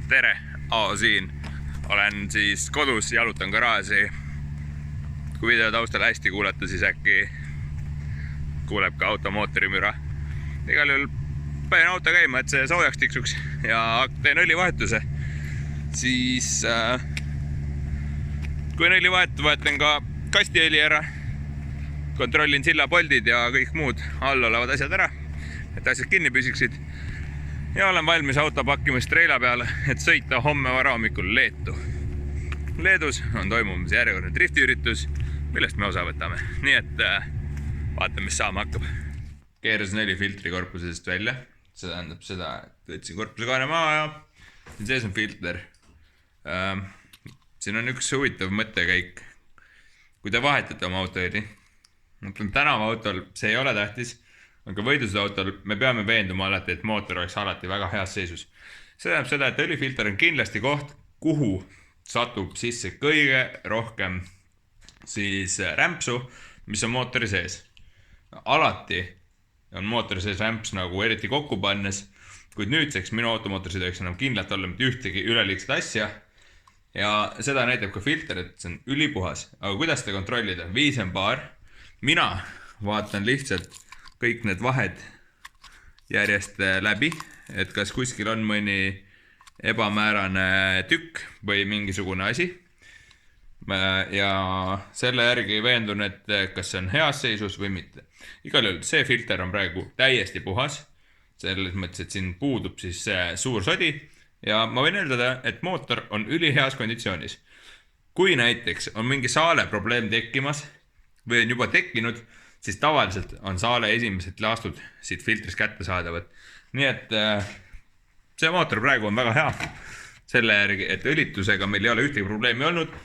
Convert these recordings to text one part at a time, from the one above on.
Tere, Aavo siin. Olen siis kodus, jalutan garaaži. Kui video taustal hästi kuulata, siis äkki kuuleb ka auto mootorimüra. Igal juhul panen auto käima, et see soojaks tiksuks ja teen õlivahetuse. Siis kui on õlivahetus, vahetan ka kastiõli ära. Kontrollin sillapoldid ja kõik muud all olevad asjad ära, et asjad kinni püsiksid. Ja olen valmis auto pakkimist treila peale, et sõita homme varahommikul Leetu. Leedus on toimumas järjekordne driftiüritus, millest me osa võtame. Nii et vaatame, mis saama hakkab. Keerasin õlifiltri korpusest välja. See tähendab seda, et võtsin korpuse kaane maha ja siin sees on filter. Siin on üks huvitav mõttekäik. Kui te vahetate oma autoõli, tänava autol see ei ole tähtis, aga võidlusautol me peame veenduma alati, et mootor oleks alati väga heas seisus. See tähendab seda, et õlifilter on kindlasti koht, kuhu satub sisse kõige rohkem siis rämpsu, mis on mootori sees. Alati on mootori sees rämps nagu eriti kokku pannes, kuid nüüdseks minu automootoris ei tohiks enam kindlalt olla mitte ühtegi üleliigset asja. Ja seda näitab ka filter, et see on ülipuhas. Aga kuidas seda kontrollida? Viisen paar. Mina vaatan lihtsalt kõik need vahed järjest läbi, et kas kuskil on mõni ebamäärane tükk või mingisugune asi. Ja selle järgi veendun, et kas see on heas seisus või mitte. Igal juhul see filter on praegu täiesti puhas. Selles mõttes, et siin puudub siis suur sodi. Ja ma võin öelda, et mootor on üliheas konditsioonis. Kui näiteks on mingi saale probleem tekkimas või on juba tekkinud, siis tavaliselt on saale esimesed laastud siit filtrist kätte saadavad. Nii et see mootor praegu on väga hea selle järgi, et õlitusega meil ei ole ühtegi probleemi olnud.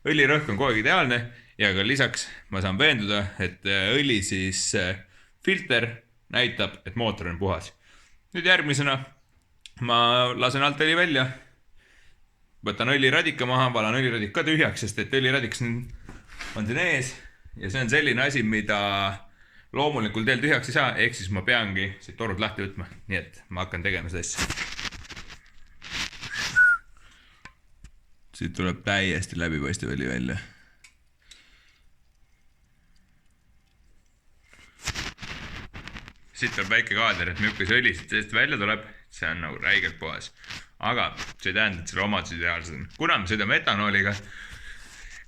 Õlirõhk on kogu aeg ideaalne ja ka lisaks ma saan veenduda, et õli siis filter näitab, et mootor on puhas. Nüüd järgmisena ma lasen alt õli välja, võtan õliradika maha, valan õliradik ka tühjaks, sest et õliradik on siin ees. Ja see on selline asi, mida loomulikul teel tühjaks ei saa, ehk siis ma peangi siit torud lahti võtma. Nii et ma hakkan tegema seda asja. Siit tuleb täiesti läbipaistev õli välja. Siit tuleb väike kaader, et milline see õli siit seest välja tuleb. See on nagu räigelt puhas. Aga see ei tähenda, et selle omad ideaalsed on. Kuna me sõidame etanooliga,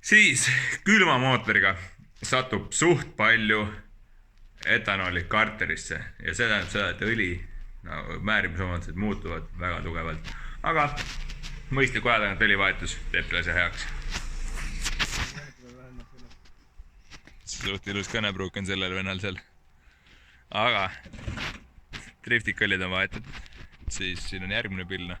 siis külma mootoriga satub suht palju etanooli karterisse ja see tähendab seda, et õli määrimisomadused muutuvad väga tugevalt. Aga mõistliku aja tagant õlivahetus teeb selle asja heaks. Suht ilus kõnepruuk on sellel vennal seal. Aga driftikõllid on vahetatud. Siis siin on järgmine pilna.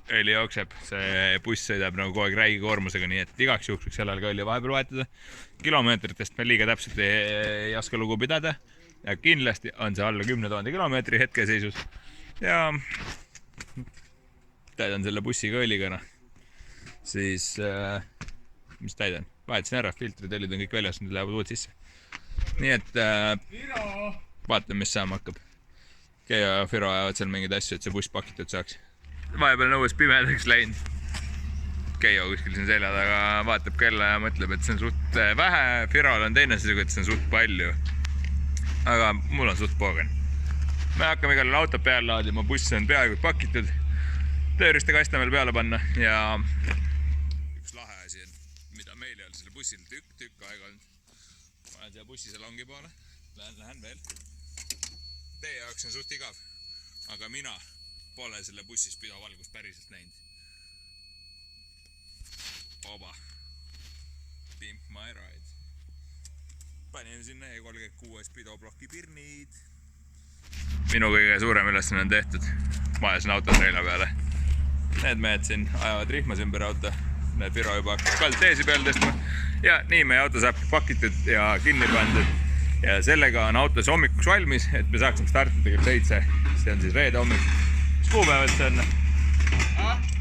Õli jookseb, see buss sõidab nagu kogu aeg räigi koormusega, nii et igaks juhuks sellel ka õli vahepeal vahetada. Kilomeetritest me liiga täpselt ei oska lugu pidada ja kindlasti on see alla 10 000 kilomeetri hetkeseisus ja täidan selle bussiga õligana. Siis, mis täidan? Vahetasin ära, filtrid, õlid on kõik väljas, need lähevad uud sisse. Nii et vaatame, mis saama hakkab. Keijo ja Firo ajavad seal mingid asju, et see buss pakitud saaks. Vahepeal nõues pimedaks läinud. Keijo kuskil siin selja taga vaatab kella ja mõtleb, et see on suht vähe. Firol on teine seisuga, et see on suht palju. Aga mul on suht poogen. Me hakkame igal auto peale laadima, buss on peaaegu pakitud. Tööriiste kasta meil peale panna ja üks lahe asi on, mida meil ei ole selle bussil tükk aega olnud. Ma olen siia bussi salongi poole. Lähen veel. Teie jaoks on suht igav, aga mina pole selle bussis pidovalgust päriselt näinud. Oba. Pimp my ride. Panin sinna E36 pidoploki pirnid. Minu kõige suurem ülesanne on tehtud. Ma ajasin auto treila peale. Need mehed siin ajavad rihmas ümber auto. Need Firo juba kald teesi peale tõstma. Ja nii meie auto saab pakitud ja kinni pandud. Ja sellega on autos hommikuks valmis, et me saaksime startida kell 7. See on siis reede hommik. Mis kuupäevad see on?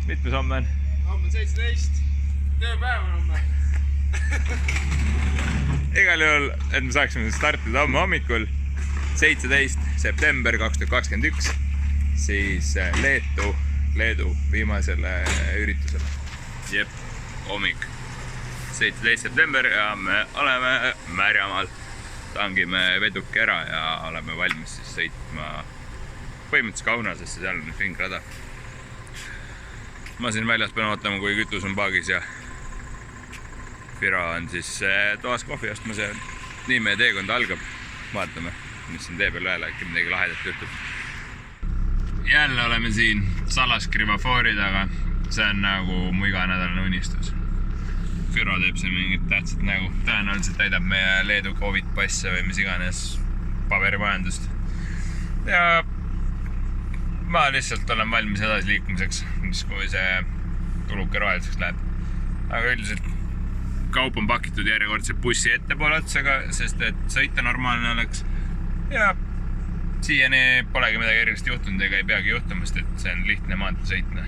Mitmes homme on? Homme on 17. Tööpäev on homme. Igal juhul, et me saaksime startida homme hommikul 17. september 2021. siis Leedu viimasele üritusele. Jep, hommik 17. september ja me oleme Märjamaal. Tangime veduki ära ja oleme valmis siis sõitma põhimõtteliselt Kaunasesse, seal on ringrada. Ma siin väljas pean ootama, kui kütus on paagis ja Firo on siis toas kohvi ostmas ja nii meie teekond algab. Vaatame, mis siin tee peal veel, äkki midagi lahedat juhtub. Jälle oleme siin Salaskrivafoori taga. See on nagu mu iganädalane unistus. Firo teeb siin mingit tähtsat nägu. Tõenäoliselt täidab meie Leedu Covid passe või mis iganes paberimajandust. Ja ma lihtsalt olen valmis edasi liikumiseks, kui see tuluke roheliseks läheb. Aga üldiselt kaup on pakitud järjekordse bussi ettepoole otsaga, sest et sõita normaalne oleks. Ja siiani polegi midagi erilist juhtunud ega ei peagi juhtumast, et see on lihtne maantee sõitna.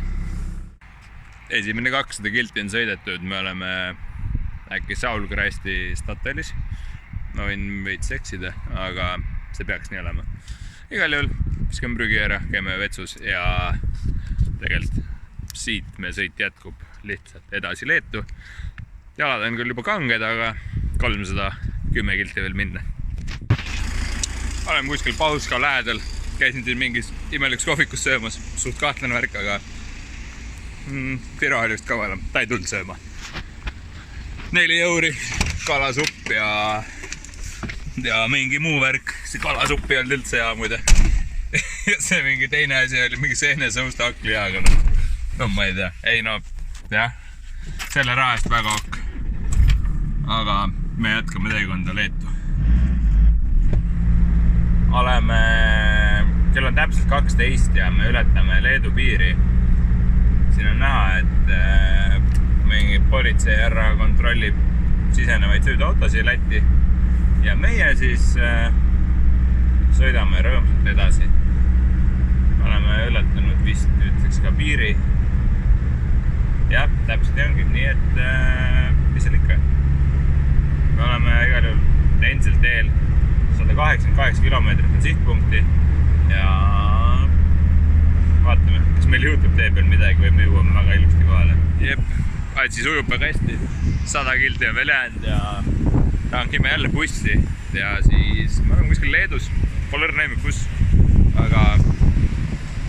Esimene 200 kilti on sõidetud, me oleme äkki Saulgrasti Statelis. Ma võin veits eksida, aga see peaks nii olema. Igal juhul viskame prügi ära, käime vetsus ja tegelikult siit me sõit jätkub lihtsalt edasi Leetu. Jalad on küll juba kanged, aga 310 kilti veel minna. Oleme kuskil Pauska lähedal, käisin siin mingis imeliks kohvikus söömas, suht kahtlane värk, aga Firo oli just kavalam, ta ei tulnud sööma. 4 euri, kalasupp ja mingi muu värk. See kalasupp ei olnud üldse hea muide. See mingi teine asi oli mingi seenesõusta haklijaga. No ma ei tea, ei no, jah, selle raha eest väga ok. Aga me jätkame teekonda Leetu. Kell on täpselt 12 ja me ületame Leedu piiri. Siin on näha, et mingi politsei härra kontrollib sisenevaid sõiduautosid Lätti ja meie siis sõidame rõõmsalt edasi. Oleme ületanud vist nüüdseks ka piiri. Jah, täpselt ongi nii, et mis seal ikka. Me oleme igal juhul endiselt teel 188 kilomeetrit on sihtpunkti ja vaatame, kas meil juhtub tee peal midagi või me jõuame väga ilusti kohale. Jep, siis ujub väga hästi, 100 kilti on veel jäänud ja tankime jälle bussi ja siis me oleme kuskil Leedus, pole õrna aimu kus, aga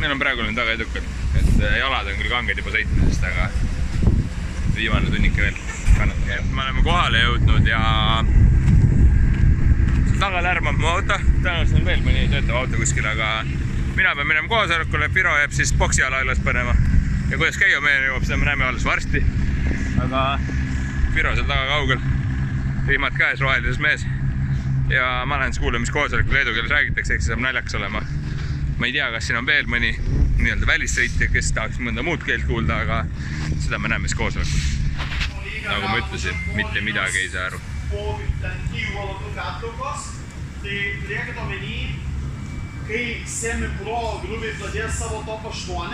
meil on praegu väga edukad, et jalad on küll kanged juba sõitmisest, aga viimane tunnike veel kannatab. Me oleme kohale jõudnud ja taga lärmab mu auto, tõenäoliselt on veel mõni töötav auto kuskil, aga mina pean minema koosolekule, Firo jääb siis boksiala üles panema ja kuidas Keijo meieni jõuab, seda me näeme alles varsti. Aga Firo seal taga kaugel, rihmad käes, rohelises mees ja ma lähen siis kuulema, mis koosolekul leedu keeles räägitakse, eks see saab naljakas olema. Ma ei tea, kas siin on veel mõni nii-öelda välissõitja, kes tahaks mõnda muud keelt kuulda, aga seda me näeme siis koosolekul. Nagu ma ütlesin, mitte midagi ei saa aru. Tai turėkit omeny, kai semi-pro grubiai pradės savo top 8,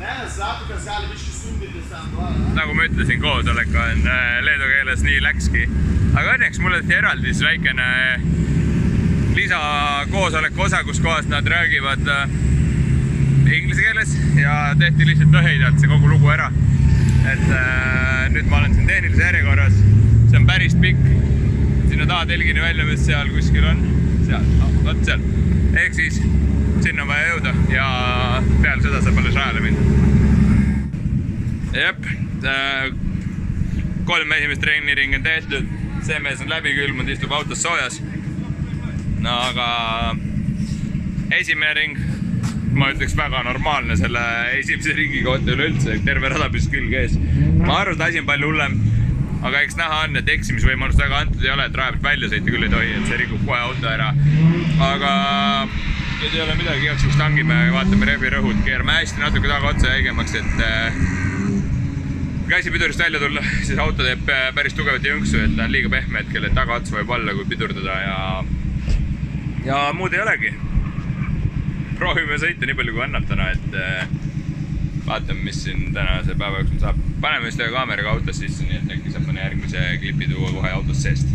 nes Zatukas gali biški stumdytis ten. Nagu ma ütlesin, koosolek on leedu keeles, nii läkski. Aga õnneks mulle tehti eraldis väikene lisakoosoleku osa, kus kohas nad räägivad inglise keeles ja tehti lihtsalt lõheidalt see kogu lugu ära. Et nüüd ma olen siin tehnilise järjekorras, see on päris pikk. Sinna taha telgini välja, mis seal kuskil on. Seal, võt seal. Ehk siis sinna on vaja jõuda ja peale seda saab alles rajale minna. Jep, 3 esimest treeniringi on tehtud. See mees on läbi külmunud, istub autos soojas. No aga esimene ring, ma ütleks väga normaalne selle esimese ringi kohta üleüldse, terve rada püs külg ees. Ma arvan, et asi on palju hullem. Aga eks näha on, et eksimisvõimalust väga antud ei ole, et raja pealt välja sõita küll ei tohi, et see rikub kohe auto ära. Aga nüüd ei ole midagi, igaks juhuks tangime, vaatame rebi rõhud, keerame hästi natuke taga otsa jäigemaks, et kui käsi pidurist välja tulla, siis auto teeb päris tugevat jõnksu, et ta on liiga pehme hetkel, et taga ots võib alla, kui pidurdada ja muud ei olegi. Proovime sõita nii palju kui annab täna, et vaatame, mis siin tänase päeva jooksul saab. Paneme just kaameraga autos sisse, nii et äkki saab mõne järgmise klipi tuua kohe autos seest.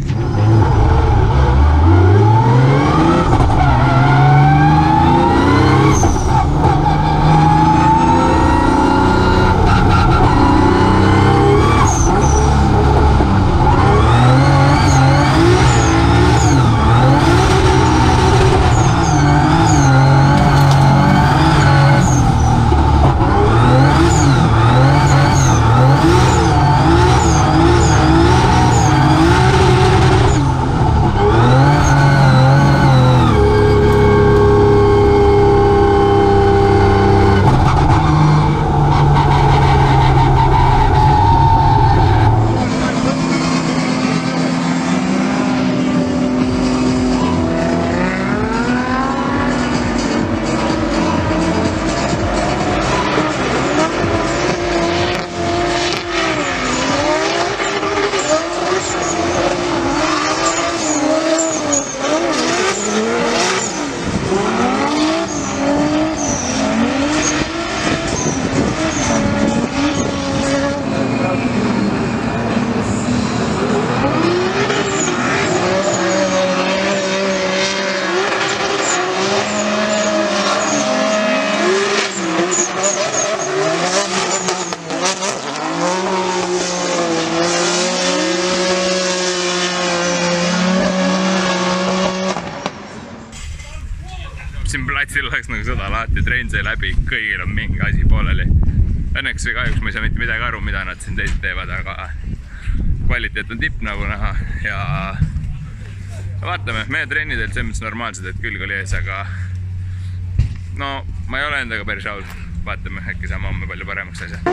oleks nagu sõda lahti, trenn sai läbi, kõigil on mingi asi pooleli. Õnneks või kahjuks ma ei saa mitte midagi aru, mida nad siin teised teevad, aga kvaliteet on tipp nagu näha ja vaatame, meie trennidelt selles mõttes normaalsed, et külg oli ees, aga no ma ei ole endaga päris rahul. Vaatame, äkki saame homme palju paremaks asja.